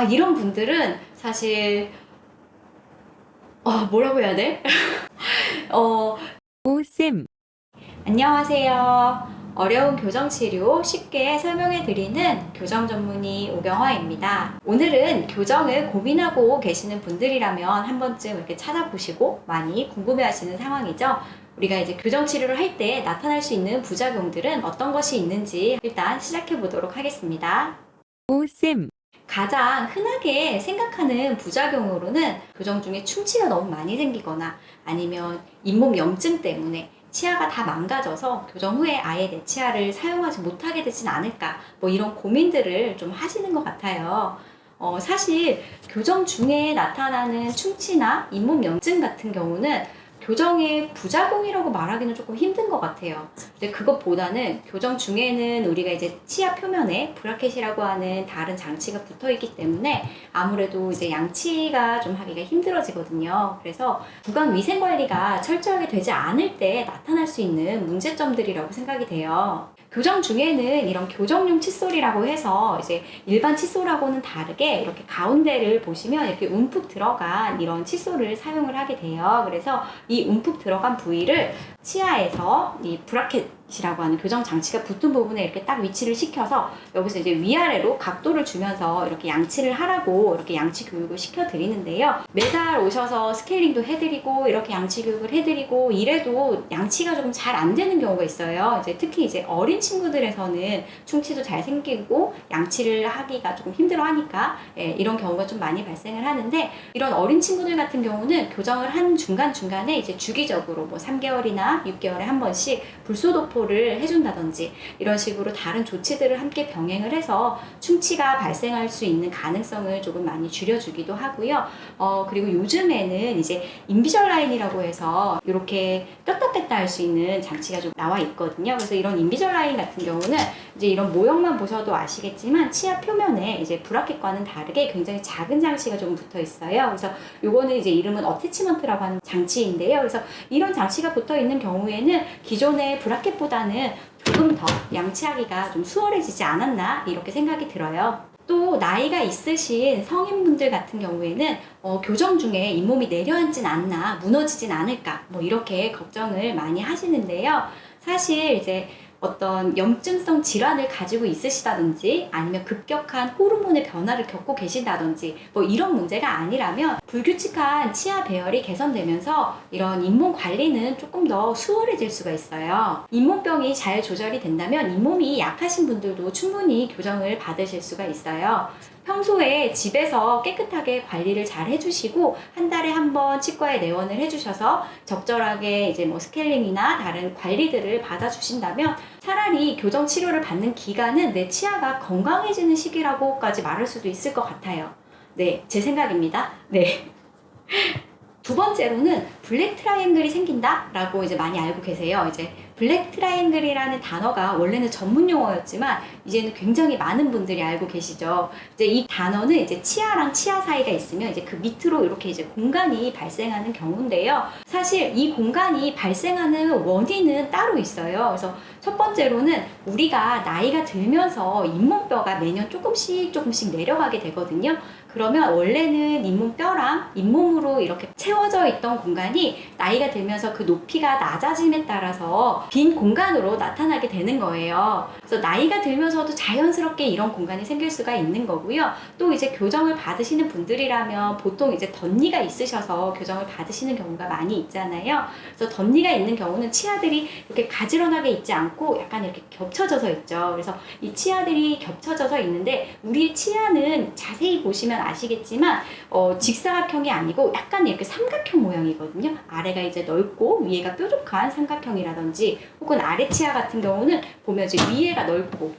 이런 분들은 사실, 뭐라고 해야 돼? 어, 오쌤, 안녕하세요. 어려운 교정치료 쉽게 설명해드리는 교정 전문의 오경화입니다. 오늘은 교정을 고민하고 계시는 분들이라면 한 번쯤 이렇게 찾아보시고 많이 궁금해하시는 상황이죠. 우리가 이제 교정치료를 할 때 나타날 수 있는 부작용들은 어떤 것이 있는지 일단 시작해 보도록 하겠습니다. 오쌤, 가장 흔하게 생각하는 부작용으로는 교정 중에 충치가 너무 많이 생기거나 아니면 잇몸 염증 때문에 치아가 다 망가져서 교정 후에 아예 내 치아를 사용하지 못하게 되진 않을까, 뭐 이런 고민들을 좀 하시는 것 같아요. 사실 교정 중에 나타나는 충치나 잇몸 염증 같은 경우는 교정의 부작용이라고 말하기는 조금 힘든 것 같아요. 근데 그것보다는 교정 중에는 우리가 이제 치아 표면에 브라켓이라고 하는 다른 장치가 붙어 있기 때문에 아무래도 이제 양치가 좀 하기가 힘들어지거든요. 그래서 구강 위생 관리가 철저하게 되지 않을 때 나타날 수 있는 문제점들이라고 생각이 돼요. 교정 중에는 이런 교정용 칫솔이라고 해서 이제 일반 칫솔하고는 다르게 이렇게 가운데를 보시면 이렇게 움푹 들어간 이런 칫솔을 사용을 하게 돼요. 그래서 이 움푹 들어간 부위를 치아에서 이 브라켓이라고 하는 교정 장치가 붙은 부분에 이렇게 딱 위치를 시켜서 여기서 이제 위아래로 각도를 주면서 이렇게 양치를 하라고 이렇게 양치 교육을 시켜 드리는데요. 매달 오셔서 스케일링도 해드리고 이렇게 양치 교육을 해드리고 이래도 양치가 조금 잘 안 되는 경우가 있어요. 이제 특히 이제 어린 친구들에서는 충치도 잘 생기고 양치를 하기가 조금 힘들어 하니까 이런 경우가 좀 많이 발생을 하는데, 이런 어린 친구들 같은 경우는 교정을 한 중간중간에 이제 주기적으로 뭐 3개월이나 6개월에 한 번씩 불소독포를 해준다든지 이런 식으로 다른 조치들을 함께 병행을 해서 충치가 발생할 수 있는 가능성을 조금 많이 줄여주기도 하고요. 그리고 요즘에는 이제 인비절라인이라고 해서 이렇게 꼈다 뺐다 할 수 있는 장치가 좀 나와 있거든요. 그래서 이런 인비절라인 같은 경우는 이제 이런 모형만 보셔도 아시겠지만 치아 표면에 이제 브라켓과는 다르게 굉장히 작은 장치가 좀 붙어 있어요. 그래서 요거는 이제 이름은 어태치먼트라고 하는 장치인데요. 그래서 이런 장치가 붙어 있는 경우에는 기존의 브라켓보다는 조금 더 양치하기가 좀 수월해지지 않았나 이렇게 생각이 들어요. 또 나이가 있으신 성인분들 같은 경우에는 교정 중에 잇몸이 내려앉진 않나, 무너지진 않을까, 뭐 이렇게 걱정을 많이 하시는데요. 사실 이제 어떤 염증성 질환을 가지고 있으시다든지 아니면 급격한 호르몬의 변화를 겪고 계신다든지 뭐 이런 문제가 아니라면 불규칙한 치아 배열이 개선되면서 이런 잇몸 관리는 조금 더 수월해질 수가 있어요. 잇몸병이 잘 조절이 된다면 잇몸이 약하신 분들도 충분히 교정을 받으실 수가 있어요. 평소에 집에서 깨끗하게 관리를 잘 해주시고 한 달에 한 번 치과에 내원을 해주셔서 적절하게 이제 뭐 스케일링이나 다른 관리들을 받아주신다면 차라리 교정 치료를 받는 기간은 내 치아가 건강해지는 시기라고까지 말할 수도 있을 것 같아요. 네, 제 생각입니다. 네. 두 번째로는 블랙 트라이앵글이 생긴다라고 이제 많이 알고 계세요. 이제 블랙 트라이앵글이라는 단어가 원래는 전문 용어였지만 이제는 굉장히 많은 분들이 알고 계시죠. 이제 이 단어는 이제 치아랑 치아 사이가 있으면 이제 그 밑으로 이렇게 이제 공간이 발생하는 경우인데요. 사실 이 공간이 발생하는 원인은 따로 있어요. 그래서 첫 번째로는 우리가 나이가 들면서 잇몸뼈가 매년 조금씩 내려가게 되거든요. 그러면 원래는 잇몸뼈랑 잇몸으로 이렇게 채워져 있던 공간이 나이가 들면서 그 높이가 낮아짐에 따라서 빈 공간으로 나타나게 되는 거예요. 그래서 나이가 들면서도 자연스럽게 이런 공간이 생길 수가 있는 거고요. 또 이제 교정을 받으시는 분들이라면 보통 이제 덧니가 있으셔서 교정을 받으시는 경우가 많이 있잖아요. 그래서 덧니가 있는 경우는 치아들이 이렇게 가지런하게 있지 않고 약간 이렇게 겹쳐져서 있죠. 그래서 이 치아들이 겹쳐져서 있는데 우리의 치아는 자세히 보시면 아시겠지만 직사각형이 아니고 약간 이렇게 삼각형 모양이거든요. 아래가 이제 넓고 위에가 뾰족한 삼각형이라든지 혹은 아래 치아 같은 경우는 보면 이제 위에가 넓고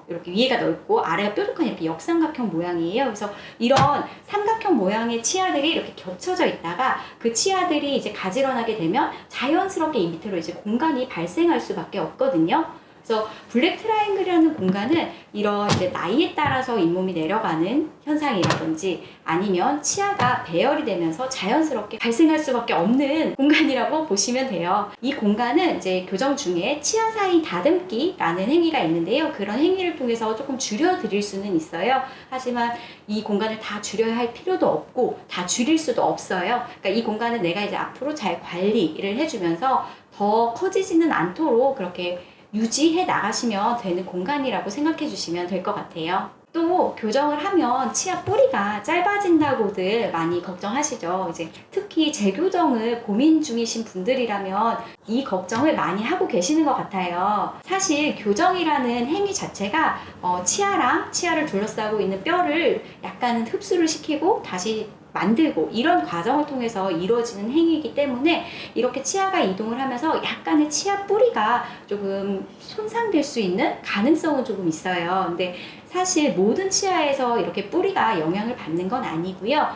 이렇게 위에가 넓고 아래가 뾰족한 이렇게 역삼각형 모양이에요. 그래서 이런 삼각형 모양의 치아들이 이렇게 겹쳐져 있다가 그 치아들이 이제 가지런하게 되면 자연스럽게 이 밑으로 이제 공간이 발생할 수밖에 없거든요. 그래서 블랙 트라이앵글이라는 공간은 이런 이제 나이에 따라서 잇몸이 내려가는 현상이라든지 아니면 치아가 배열이 되면서 자연스럽게 발생할 수밖에 없는 공간이라고 보시면 돼요. 이 공간은 이제 교정 중에 치아 사이 다듬기라는 행위가 있는데요. 그런 행위를 통해서 조금 줄여드릴 수는 있어요. 하지만 이 공간을 다 줄여야 할 필요도 없고 다 줄일 수도 없어요. 그러니까 이 공간은 내가 이제 앞으로 잘 관리를 해주면서 더 커지지는 않도록 그렇게 유지해 나가시면 되는 공간이라고 생각해 주시면 될 것 같아요. 또 교정을 하면 치아 뿌리가 짧아진다고들 많이 걱정하시죠. 이제 특히 재교정을 고민 중이신 분들이라면 이 걱정을 많이 하고 계시는 것 같아요. 사실 교정이라는 행위 자체가 치아랑 치아를 둘러싸고 있는 뼈를 약간 흡수를 시키고 다시 만들고 이런 과정을 통해서 이루어지는 행위이기 때문에 이렇게 치아가 이동을 하면서 약간의 치아 뿌리가 조금 손상될 수 있는 가능성은 조금 있어요. 근데 사실 모든 치아에서 이렇게 뿌리가 영향을 받는 건 아니고요.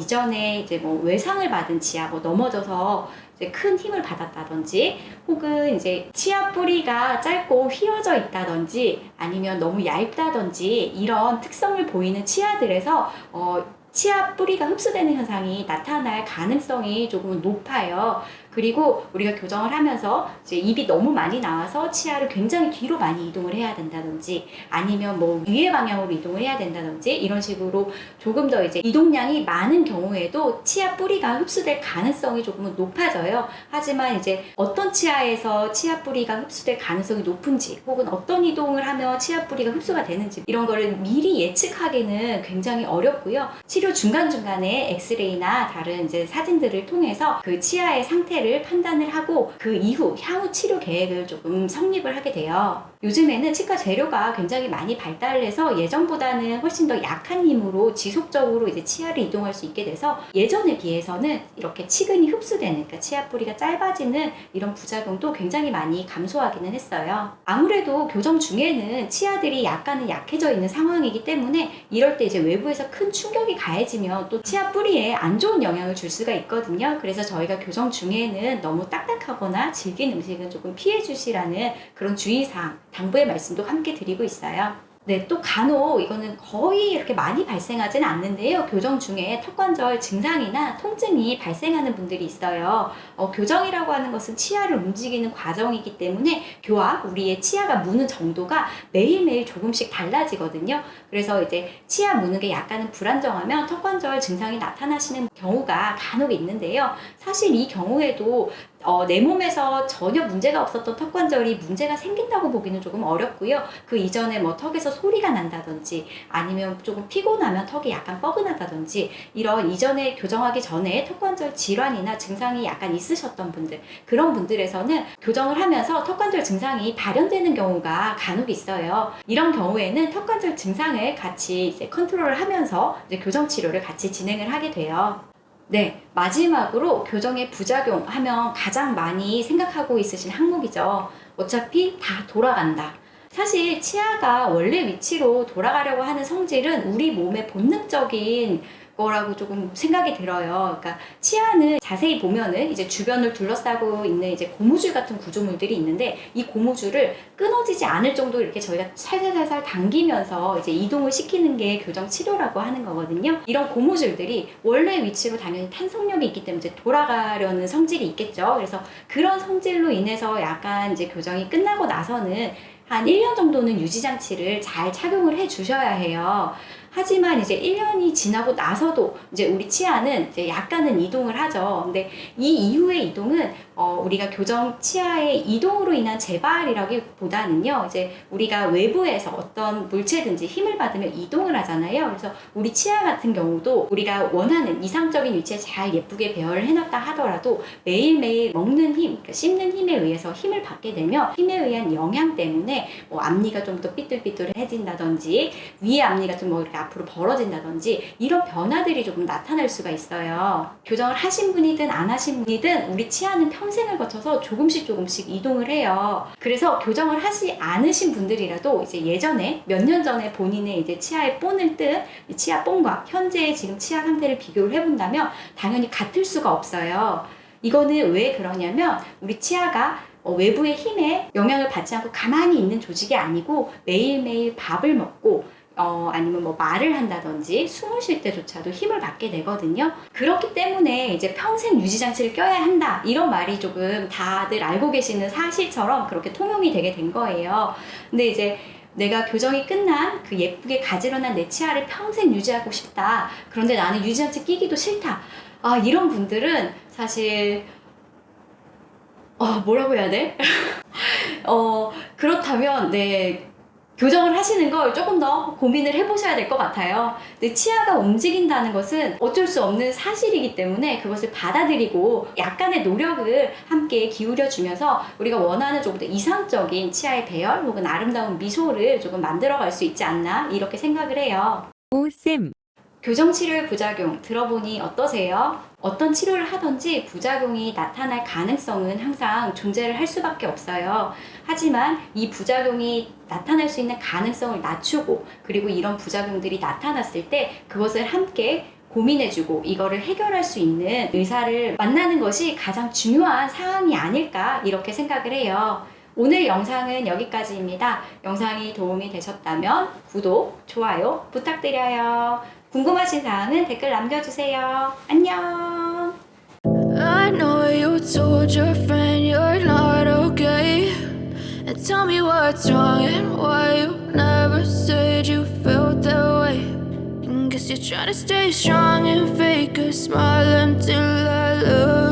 이전에 이제 외상을 받은 치아, 넘어져서 이제 큰 힘을 받았다든지, 혹은 이제 치아 뿌리가 짧고 휘어져 있다든지, 아니면 너무 얇다든지 이런 특성을 보이는 치아들에서 치아 뿌리가 흡수되는 현상이 나타날 가능성이 조금 높아요. 그리고 우리가 교정을 하면서 이제 입이 너무 많이 나와서 치아를 굉장히 뒤로 많이 이동을 해야 된다든지 아니면 위의 방향으로 이동을 해야 된다든지 이런 식으로 조금 더 이제 이동량이 많은 경우에도 치아 뿌리가 흡수될 가능성이 조금은 높아져요. 하지만 이제 어떤 치아에서 치아 뿌리가 흡수될 가능성이 높은지 혹은 어떤 이동을 하면 치아 뿌리가 흡수가 되는지 이런 거를 미리 예측하기는 굉장히 어렵고요. 치료 중간중간에 엑스레이나 다른 이제 사진들을 통해서 그 치아의 상태를 판단을 하고 그 이후 향후 치료 계획을 조금 성립을 하게 돼요. 요즘에는 치과 재료가 굉장히 많이 발달을 해서 예전보다는 훨씬 더 약한 힘으로 지속적으로 이제 치아를 이동할 수 있게 돼서 예전에 비해서는 이렇게 치근이 흡수되는, 그러니까 치아 뿌리가 짧아지는 이런 부작용도 굉장히 많이 감소하기는 했어요. 아무래도 교정 중에는 치아들이 약간은 약해져 있는 상황이기 때문에 이럴 때 이제 외부에서 큰 충격이 가해지면 또 치아 뿌리에 안 좋은 영향을 줄 수가 있거든요. 그래서 저희가 교정 중에는 너무 딱딱하거나 질긴 음식은 조금 피해 주시라는 그런 주의사항, 당부의 말씀도 함께 드리고 있어요. 네, 또 간혹 이거는 거의 이렇게 많이 발생하지는 않는데요. 교정 중에 턱관절 증상이나 통증이 발생하는 분들이 있어요. 교정이라고 하는 것은 치아를 움직이는 과정이기 때문에 교합, 우리의 치아가 무는 정도가 매일매일 조금씩 달라지거든요. 그래서 이제 치아 무는 게 약간은 불안정하면 턱관절 증상이 나타나시는 경우가 간혹 있는데요. 사실 이 경우에도 내 몸에서 전혀 문제가 없었던 턱관절이 문제가 생긴다고 보기는 조금 어렵고요. 그 이전에 턱에서 소리가 난다든지 아니면 조금 피곤하면 턱이 약간 뻐근하다든지 이런 이전에 교정하기 전에 턱관절 질환이나 증상이 약간 있으셨던 분들, 그런 분들에서는 교정을 하면서 턱관절 증상이 발현되는 경우가 간혹 있어요. 이런 경우에는 턱관절 증상을 같이 이제 컨트롤을 하면서 이제 교정 치료를 같이 진행을 하게 돼요. 네, 마지막으로 교정의 부작용 하면 가장 많이 생각하고 있으신 항목이죠. 어차피 다 돌아간다. 사실 치아가 원래 위치로 돌아가려고 하는 성질은 우리 몸의 본능적인 거라고 조금 생각이 들어요. 그러니까 치아는 자세히 보면은 이제 주변을 둘러싸고 있는 이제 고무줄 같은 구조물들이 있는데 이 고무줄을 끊어지지 않을 정도로 이렇게 저희가 살살살살 당기면서 이제 이동을 시키는 게 교정 치료라고 하는 거거든요. 이런 고무줄들이 원래 위치로 당연히 탄성력이 있기 때문에 이제 돌아가려는 성질이 있겠죠. 그래서 그런 성질로 인해서 약간 이제 교정이 끝나고 나서는 한 1년 정도는 유지장치를 잘 착용을 해 주셔야 해요. 하지만 이제 1년이 지나고 나서도 이제 우리 치아는 이제 약간은 이동을 하죠. 근데 이 이후의 이동은 우리가 교정 치아의 이동으로 인한 재발이라기보다는요, 이제 우리가 외부에서 어떤 물체든지 힘을 받으면 이동을 하잖아요. 그래서 우리 치아 같은 경우도 우리가 원하는 이상적인 위치에 잘 예쁘게 배열을 해놨다 하더라도 매일매일 먹는 힘, 그러니까 씹는 힘에 의해서 힘을 받게 되면 힘에 의한 영향 때문에 앞니가 좀 더 삐뚤삐뚤해진다든지 위의 앞니가 좀 이렇게 앞으로 벌어진다든지 이런 변화들이 조금 나타날 수가 있어요. 교정을 하신 분이든 안 하신 분이든 우리 치아는 평생을 거쳐서 조금씩 이동을 해요. 그래서 교정을 하지 않으신 분들이라도 이제 예전에 몇 년 전에 본인의 이제 치아에 본을 뜬 치아 본과 현재의 지금 치아 상태를 비교를 해본다면 당연히 같을 수가 없어요. 이거는 왜 그러냐면 우리 치아가 외부의 힘에 영향을 받지 않고 가만히 있는 조직이 아니고 매일매일 밥을 먹고 아니면 뭐 말을 한다든지 숨을 쉴 때조차도 힘을 받게 되거든요. 그렇기 때문에 이제 평생 유지장치를 껴야 한다 이런 말이 조금 다들 알고 계시는 사실처럼 그렇게 통용이 되게 된 거예요. 근데 이제 내가 교정이 끝난 그 예쁘게 가지런한 내 치아를 평생 유지하고 싶다. 그런데 나는 유지장치 끼기도 싫다. 이런 분들은 사실 뭐라고 해야 돼? 그렇다면 교정을 하시는 걸 조금 더 고민을 해보셔야 될 것 같아요. 근데 치아가 움직인다는 것은 어쩔 수 없는 사실이기 때문에 그것을 받아들이고 약간의 노력을 함께 기울여주면서 우리가 원하는 조금 더 이상적인 치아의 배열 혹은 아름다운 미소를 조금 만들어갈 수 있지 않나 이렇게 생각을 해요. 오쌤, 교정치료의 부작용 들어보니 어떠세요? 어떤 치료를 하든지 부작용이 나타날 가능성은 항상 존재를 할 수밖에 없어요. 하지만 이 부작용이 나타날 수 있는 가능성을 낮추고 그리고 이런 부작용들이 나타났을 때 그것을 함께 고민해주고 이거를 해결할 수 있는 의사를 만나는 것이 가장 중요한 상황이 아닐까 이렇게 생각을 해요. 오늘 영상은 여기까지입니다. 영상이 도움이 되셨다면 구독, 좋아요 부탁드려요. 궁금하신 사항은 댓글 남겨주세요. 안녕. I know you told your friend you're not okay. And tell me what's wrong and why you never said you felt that way. And guess you're trying to stay strong and fake a smile until I look